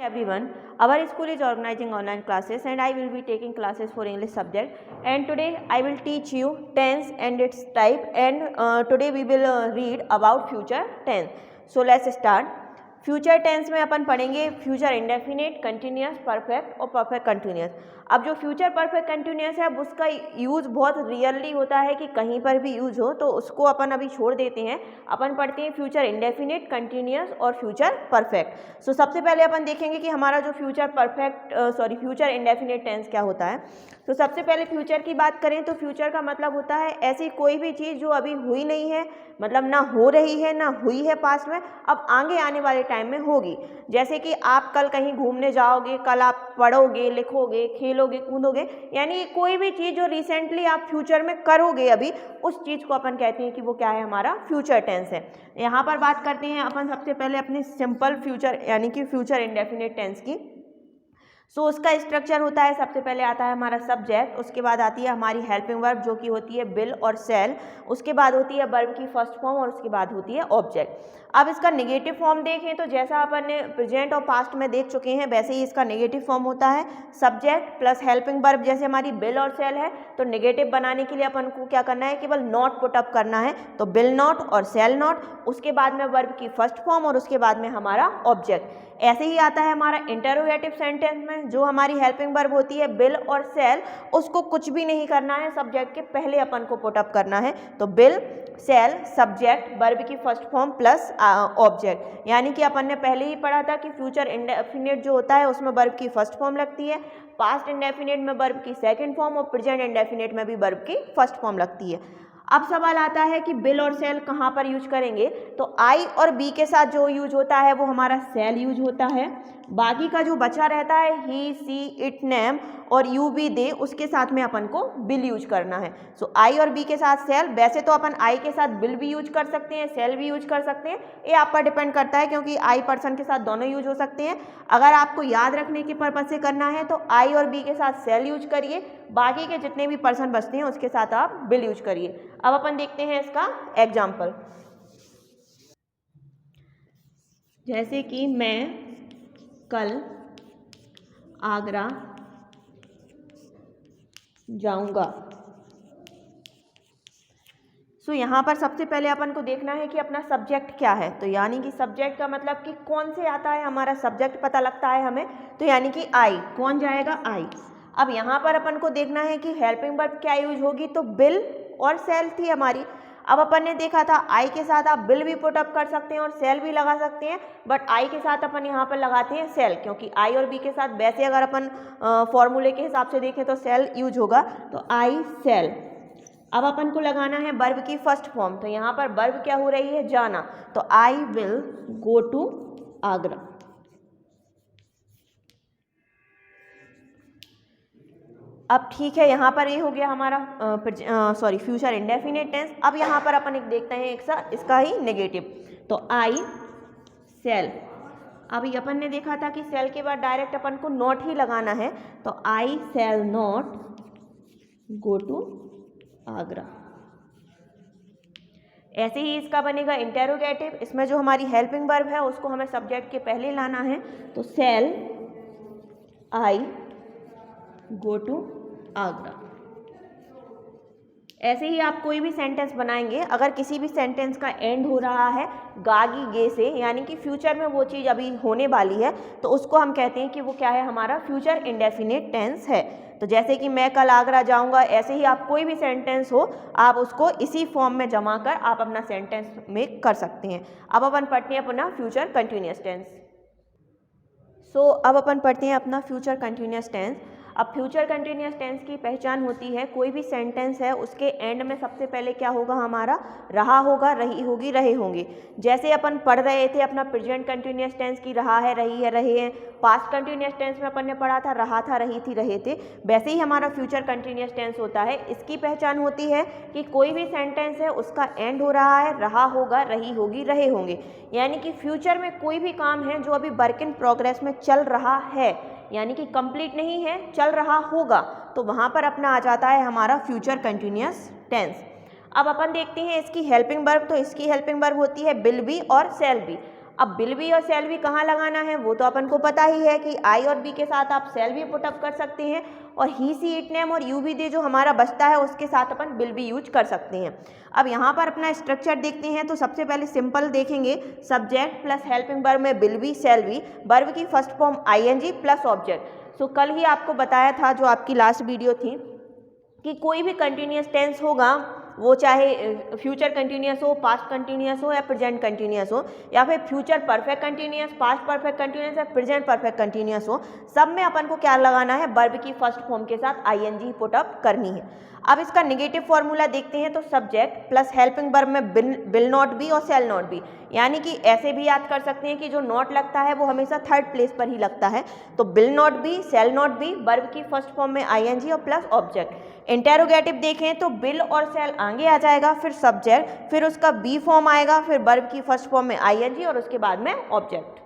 Everyone, our school is organizing online classes and I will be taking classes for English subject, and today I will teach you tense and its type, and today we will read about future tense. So let's start. Future tense में अपन पढ़ेंगे future indefinite, continuous, perfect और perfect continuous. अब जो future perfect continuous है उसका use बहुत rarely होता है कि कहीं पर भी यूज़ हो, तो उसको अपन अभी छोड़ देते हैं। अपन पढ़ते हैं फ्यूचर इंडेफिनिट, कंटिन्यूस और फ्यूचर परफेक्ट। सो सबसे पहले अपन देखेंगे कि हमारा जो फ्यूचर इंडेफिनिट टेंस क्या होता है। तो सबसे पहले फ्यूचर की बात करें तो फ्यूचर का मतलब होता है ऐसी कोई भी चीज़ जो अभी हुई नहीं है, मतलब ना हो रही है ना हुई है पास्ट में, अब आगे आने वाले टाइम में होगी। जैसे कि आप कल कहीं घूमने जाओगे, कल आप पढ़ोगे, लिखोगे, खेलोगे, कूदोगे, यानी कोई भी चीज़ जो रिसेंटली आप फ्यूचर में करोगे अभी, उस चीज़ को अपन कहते हैं कि वो क्या है, हमारा फ्यूचर टेंस है। यहाँ पर बात करते हैं अपन सबसे पहले अपने सिंपल फ्यूचर यानी कि फ्यूचर इंडेफिनिट टेंस की। सो उसका स्ट्रक्चर होता है, सबसे पहले आता है हमारा सब्जेक्ट, उसके बाद आती है हमारी हेल्पिंग वर्ब जो कि होती है विल और शैल, उसके बाद होती है वर्ब की फर्स्ट फॉर्म और उसके बाद होती है ऑब्जेक्ट। अब इसका नेगेटिव फॉर्म देखें तो जैसा अपन ने प्रेजेंट और पास्ट में देख चुके हैं वैसे ही इसका नेगेटिव फॉर्म होता है। सब्जेक्ट प्लस हेल्पिंग वर्ब, जैसे हमारी विल और शैल है तो नेगेटिव बनाने के लिए अपन को क्या करना है, केवल नॉट पुटअप करना है, तो विल नॉट और शैल नॉट, उसके बाद में वर्ब की फर्स्ट फॉर्म और उसके बाद में हमारा ऑब्जेक्ट। ऐसे ही आता है हमारा इंटरोगेटिव सेंटेंस में, जो हमारी हेल्पिंग वर्ब होती है विल और शैल, उसको कुछ भी नहीं करना है, सब्जेक्ट के पहले अपन को पुटअप करना है, तो विल शैल सब्जेक्ट वर्ब की फर्स्ट फॉर्म प्लस ऑब्जेक्ट। यानी कि अपन ने पहले ही पढ़ा था कि फ्यूचर इंडेफिनिट जो होता है उसमें वर्ब की फर्स्ट फॉर्म लगती है, पास्ट इंडेफिनिट में वर्ब की सेकंड फॉर्म और प्रेजेंट इंडेफिनिट में भी वर्ब की फर्स्ट फॉर्म लगती है। अब सवाल आता है कि विल और शैल कहाँ पर यूज करेंगे, तो आई और बी के साथ जो यूज होता है वो हमारा शैल यूज होता है, बाकी का जो बचा रहता है ही, सी, इट, नेम और यू, बी, दे, उसके साथ में अपन को विल यूज करना है। सो आई और बी के साथ शैल, वैसे तो अपन आई के साथ विल भी यूज कर सकते हैं, शैल भी यूज कर सकते हैं, ये आप पर डिपेंड करता है क्योंकि आई पर्सन के साथ दोनों यूज हो सकते हैं। अगर आपको याद रखने के पर्पज से करना है तो आई और बी के साथ शैल यूज करिए, बाकी के जितने भी पर्सन बचते हैं उसके साथ आप विल यूज करिए। अब अपन देखते हैं इसका एग्जाम्पल। जैसे कि मैं कल आगरा जाऊंगा। सो यहाँ पर सबसे पहले अपन को देखना है कि अपना सब्जेक्ट क्या है, तो यानी कि सब्जेक्ट का मतलब कि कौन से आता है, हमारा सब्जेक्ट पता लगता है हमें, तो यानी कि आई, कौन जाएगा, आई। अब यहाँ पर अपन को देखना है कि हेल्पिंग वर्ब क्या यूज होगी, तो विल और शैल थी हमारी। अब अपन ने देखा था आई के साथ आप विल भी पुटअप कर सकते हैं और शैल भी लगा सकते हैं, बट आई के साथ अपन यहाँ पर लगाते हैं शैल, क्योंकि आई और बी के साथ वैसे अगर अपन फॉर्मूले के हिसाब से देखें तो शैल यूज होगा, तो आई शैल। अब अपन को लगाना है वर्ब की फर्स्ट फॉर्म, तो यहाँ पर वर्ब क्या हो रही है, जाना, तो I will go to Agra. अब ठीक है, यहाँ पर ये हो गया हमारा फ्यूचर इंडेफिनिट टेंस। अब यहाँ पर अपन एक देखते हैं इसका ही नेगेटिव, तो आई शैल। अभी अपन ने देखा था कि शैल के बाद डायरेक्ट अपन को नॉट ही लगाना है, तो I shall not go to Agra. ऐसे ही इसका बनेगा इंटेरोगेटिव, इसमें जो हमारी हेल्पिंग वर्ब है उसको हमें सब्जेक्ट के पहले लाना है, तो shall I go to Agra. ऐसे ही आप कोई भी सेंटेंस बनाएंगे, अगर किसी भी सेंटेंस का एंड हो रहा है गागी गे से, यानी कि फ्यूचर में वो चीज़ अभी होने वाली है, तो उसको हम कहते हैं कि वो क्या है, हमारा फ्यूचर इंडेफिनिट टेंस है। तो जैसे कि मैं कल आगरा जाऊंगा, ऐसे ही आप कोई भी सेंटेंस हो आप उसको इसी फॉर्म में जमा कर आप अपना सेंटेंस में कर सकते हैं। अब अपन पढ़ते हैं अपना फ्यूचर कंटिन्यूअस टेंस। सो अब अपन पढ़ते हैं अपना फ्यूचर कंटिन्यूअस टेंस। अब फ्यूचर कंटिन्यूअस टेंस की पहचान होती है, कोई भी सेंटेंस है उसके एंड में सबसे पहले क्या होगा, हमारा रहा होगा, रही होगी, रहे होंगे। जैसे अपन पढ़ रहे थे अपना प्रेजेंट कंटिन्यूअस टेंस की रहा है, रही है, रहे हैं, पास्ट कंटिन्यूअस टेंस में अपन ने पढ़ा था रहा था, रही थी, रहे थे, वैसे ही हमारा फ्यूचर कंटिन्यूअस टेंस होता है। इसकी पहचान होती है कि कोई भी सेंटेंस है उसका एंड हो रहा है, रहा होगा, रही होगी, रहे होंगे, यानी कि फ्यूचर में कोई भी काम है जो अभी वर्क इन प्रोग्रेस में चल रहा है, यानी कि कंप्लीट नहीं है, चल रहा होगा, तो वहाँ पर अपना आ जाता है हमारा फ्यूचर कंटिन्यूअस टेंस। अब अपन देखते हैं इसकी हेल्पिंग वर्ब, तो इसकी हेल्पिंग वर्ब होती है विल बी और शैल बी। अब विल बी और शैल बी कहाँ लगाना है वो तो अपन को पता ही है कि आई और बी के साथ आप शैल बी पुटअप कर सकते हैं और ही सी इट नेम और यू बी दे जो हमारा बचता है उसके साथ अपन विल बी यूज कर सकते हैं। अब यहाँ पर अपना स्ट्रक्चर देखते हैं तो सबसे पहले सिंपल देखेंगे, सब्जेक्ट प्लस हेल्पिंग वर्ब में will be shall be, verb की first form ING plus object. So कल ही आपको बताया था जो आपकी लास्ट वीडियो थी कि कोई भी कंटिन्यूअस टेंस होगा वो चाहे फ्यूचर कंटिन्यूअस हो, पास्ट कंटिन्यूअस हो या प्रेजेंट कंटिन्यूअस हो, या फिर future perfect continuous, past perfect continuous या प्रेजेंट परफेक्ट कंटिन्यूअस हो, सब में अपन को क्या लगाना है, वर्ब की फर्स्ट फॉर्म के साथ आईएनजी पुटअप करनी है। अब इसका नेगेटिव फॉर्मूला देखते हैं तो सब्जेक्ट प्लस हेल्पिंग वर्ब में विल नॉट बी और शैल नॉट बी, यानी कि ऐसे भी याद कर सकते हैं कि जो नॉट लगता है वो हमेशा थर्ड प्लेस पर ही लगता है। तो will not B, shall not be, verb की फर्स्ट फॉर्म में आईएनजी और प्लस ऑब्जेक्ट। इंटेरोगेटिव देखें तो विल और शैल आगे आ जाएगा, फिर सब्जेक्ट, फिर उसका बी फॉर्म आएगा, फिर वर्ब की फर्स्ट फॉर्म में आईएनजी और उसके बाद में ऑब्जेक्ट।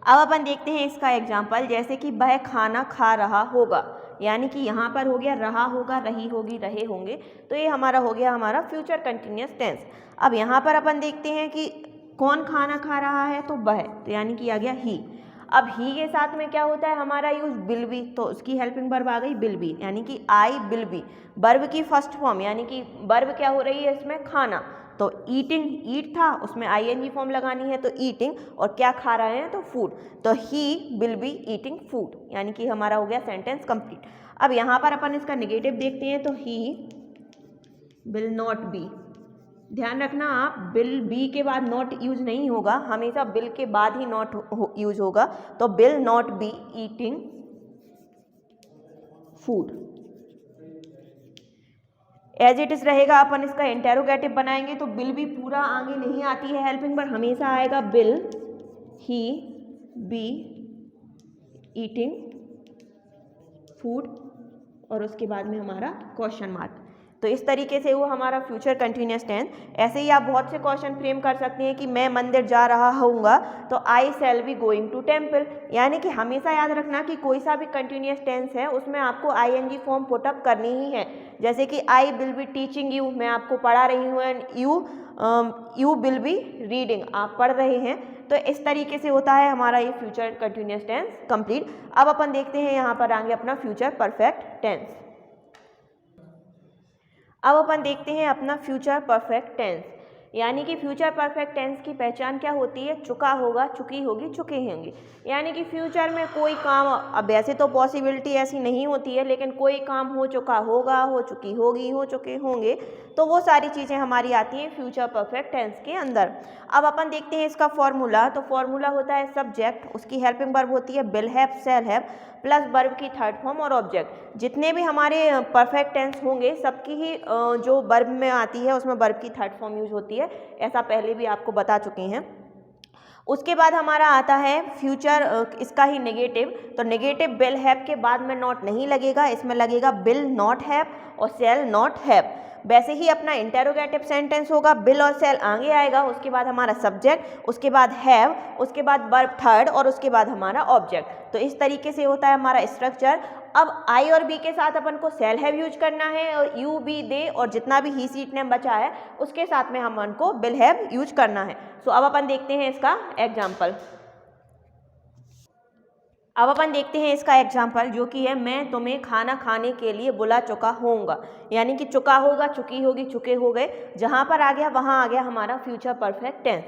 अब अपन देखते हैं इसका एग्जाम्पल, जैसे कि वह खाना खा रहा होगा, यानी कि यहाँ पर हो गया रहा होगा, रही होगी, रहे होंगे, तो ये हमारा हो गया हमारा फ्यूचर कंटिन्यूअस टेंस। अब यहाँ पर अपन देखते हैं कि कौन खाना खा रहा है, तो वह, तो यानी कि आ गया ही। अब ही के साथ में क्या होता है हमारा यूज विल बी, तो उसकी हेल्पिंग वर्ब आ गई विल बी, यानी कि आई विल बी, वर्ब की फर्स्ट फॉर्म, यानी कि वर्ब क्या हो रही है इसमें, खाना, तो ईटिंग, ईट था उसमें आईएनजी फॉर्म लगानी है तो ईटिंग, और क्या खा रहे हैं तो फूड, तो he will be eating food, यानी कि हमारा हो गया सेंटेंस कंप्लीट। अब यहाँ पर अपन इसका नेगेटिव देखते हैं तो ही विल नॉट बी, ध्यान रखना आप विल बी के बाद नॉट यूज नहीं होगा, हमेशा विल के बाद ही नॉट यूज होगा, तो will not be eating food, as it is रहेगा। अपन इसका इंटेरोगेटिव बनाएंगे तो विल भी पूरा आगे नहीं आती है हेल्पिंग वर्ब, हमेशा आएगा will he B eating food और उसके बाद में हमारा क्वेश्चन मार्क। तो इस तरीके से वो हमारा फ्यूचर कंटिन्यूअस टेंस। ऐसे ही आप बहुत से क्वेश्चन फ्रेम कर सकते हैं कि मैं मंदिर जा रहा होऊंगा तो I shall be going to temple, यानी कि हमेशा याद रखना कि कोई सा भी कंटिन्यूअस टेंस है उसमें आपको आईएनजी फॉर्म पुटअप करनी ही है। जैसे कि I will be teaching you, मैं आपको पढ़ा रही हूँ, and you will be reading, आप पढ़ रहे हैं। तो इस तरीके से होता है हमारा ये फ्यूचर कंटिन्यूअस टेंस कंप्लीट। अब अपन देखते हैं यहाँ पर आगे अपना फ्यूचर परफेक्ट टेंस। अब अपन देखते हैं अपना फ्यूचर परफेक्ट टेंस, यानी कि फ्यूचर परफेक्ट टेंस की पहचान क्या होती है, चुका होगा, चुकी होगी, चुके होंगे, यानी कि फ्यूचर में कोई काम, अब वैसे तो पॉसिबिलिटी ऐसी नहीं होती है, लेकिन कोई काम हो चुका होगा, हो चुकी होगी, हो चुके होंगे, तो वो सारी चीज़ें हमारी आती हैं फ्यूचर परफेक्ट टेंस के अंदर। अब अपन देखते हैं इसका फॉर्मूला, तो फॉर्मूला होता है सब्जेक्ट, उसकी हेल्पिंग वर्ब होती है will have, shall have, plus verb की थर्ड फॉर्म और ऑब्जेक्ट। जितने भी हमारे परफेक्ट टेंस होंगे सबकी ही जो वर्ब में आती है उसमें वर्ब की थर्ड फॉर्म यूज होती है, ऐसा पहले भी आपको बता चुके हैं। उसके बाद हमारा आता है फ्यूचर, इसका ही नेगेटिव, तो नेगेटिव विल हैव के बाद में नॉट नहीं लगेगा, इसमें लगेगा विल नॉट हैव और शैल नॉट हैव। वैसे ही अपना इंटेरोगेटिव सेंटेंस होगा, विल और शैल आगे आएगा, उसके बाद हमारा सब्जेक्ट, उसके बाद हैव, उसके बाद वर्ब थर्ड और उसके बाद हमारा ऑब्जेक्ट। तो इस तरीके से होता है हमारा स्ट्रक्चर। अब आई और बी के साथ अपन को शैल हैव यूज करना है और यू बी दे और जितना भी ही सीट नेम बचा है उसके साथ में हम उनको विल हैव यूज करना है। सो अब अपन देखते हैं इसका एग्जाम्पल। अब अपन देखते हैं इसका एग्जाम्पल जो कि है मैं तुम्हें खाना खाने के लिए बुला चुका होऊंगा, यानी कि चुका होगा, चुकी होगी, चुके हो गए, जहाँ पर आ गया वहाँ आ गया हमारा फ्यूचर परफेक्ट टेंस।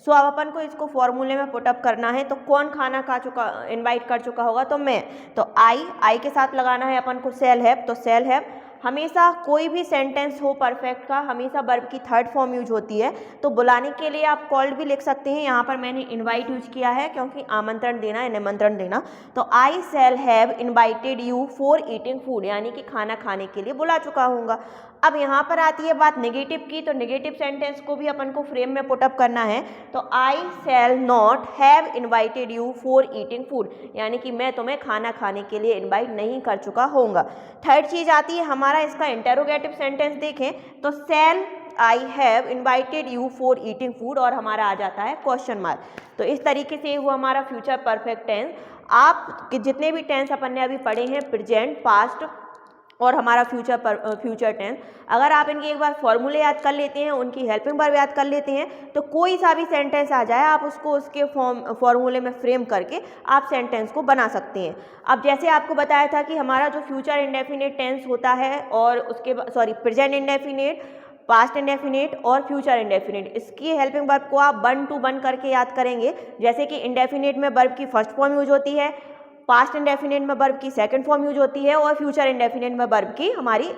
सो अब अपन को इसको फॉर्मूले में पुटअप करना है, तो कौन खाना खा चुका, इनवाइट कर चुका होगा, तो मैं, तो आई के साथ लगाना है अपन को शैल हैव, तो शैल हैव। हमेशा कोई भी सेंटेंस हो परफेक्ट का हमेशा वर्ब की थर्ड फॉर्म यूज होती है, तो बुलाने के लिए आप कॉल्ड भी लिख सकते हैं, यहाँ पर मैंने इनवाइट यूज किया है क्योंकि आमंत्रण देना है, निमंत्रण देना। तो I shall have invited you for eating food, यानी कि खाना खाने के लिए बुला चुका होऊंगा। अब यहाँ पर आती है बात नेगेटिव की, तो नेगेटिव सेंटेंस को भी अपन को फ्रेम में पुटअप करना है, तो I shall not have invited you for eating food, यानी कि मैं तुम्हें खाना खाने के लिए इनवाइट नहीं कर चुका होऊंगा। थर्ड चीज़ आती है हमारा इसका इंटेरोगेटिव सेंटेंस देखें तो shall I have invited you for eating food और हमारा आ जाता है क्वेश्चन मार्क। तो इस तरीके से वो हमारा फ्यूचर परफेक्ट टेंस। आप जितने भी टेंस अपन ने अभी पढ़े हैं, प्रेजेंट, पास्ट, और हमारा फ्यूचर टेंस। अगर आप इनके एक बार फॉर्मूले याद कर लेते हैं, उनकी हेल्पिंग वर्ब याद कर लेते हैं, तो कोई सा भी सेंटेंस आ जाए आप उसको उसके फॉर्मूले में फ्रेम करके आप सेंटेंस को बना सकते हैं। अब जैसे आपको बताया था कि हमारा जो फ्यूचर इंडेफिनिट टेंस होता है और उसके प्रेजेंट इंडेफिनिट, पास्ट इंडेफिनिट और फ्यूचर इंडेफिनिट, इसकी हेल्पिंग वर्ब को आप 1 to 1 करके याद करेंगे। जैसे कि इंडेफिनिट में वर्ब की फर्स्ट फॉर्म यूज होती है, पास्ट इंडेफिनिट में वर्ब की सेकंड फॉर्म यूज होती है और फ्यूचर इंडेफिनिट में वर्ब की हमारी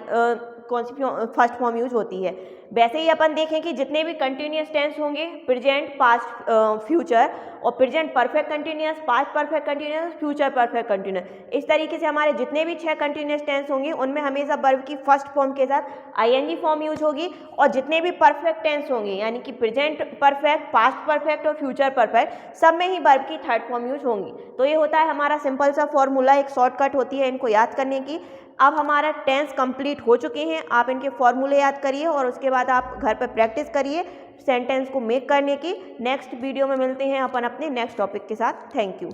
कौन सी फर्स्ट फॉर्म यूज होती है। वैसे ही अपन देखें कि जितने भी कंटिन्यूस टेंस होंगे, प्रेजेंट, पास्ट, फ्यूचर, और present perfect continuous, past perfect continuous, future perfect continuous, इस तरीके से हमारे जितने भी 6 कंटिन्यूस टेंस होंगे उनमें हमेशा वर्ब की फर्स्ट फॉर्म के साथ आईएनजी फॉर्म यूज होगी। और जितने भी परफेक्ट टेंस होंगे यानी कि प्रेजेंट परफेक्ट, पास्ट परफेक्ट और फ्यूचर परफेक्ट, सब में ही वर्ब की थर्ड फॉर्म यूज होंगी। तो ये होता है हमारा सिंपल सा फॉर्मूला, एक शॉर्टकट होती है इनको याद करने की। अब हमारा टेंस कंप्लीट हो चुके हैं, आप इनके फॉर्मूले याद करिए और उसके बाद आप घर पर प्रैक्टिस करिए सेंटेंस को मेक करने की। नेक्स्ट वीडियो में मिलते हैं अपन अपने नेक्स्ट टॉपिक के साथ। Thank you.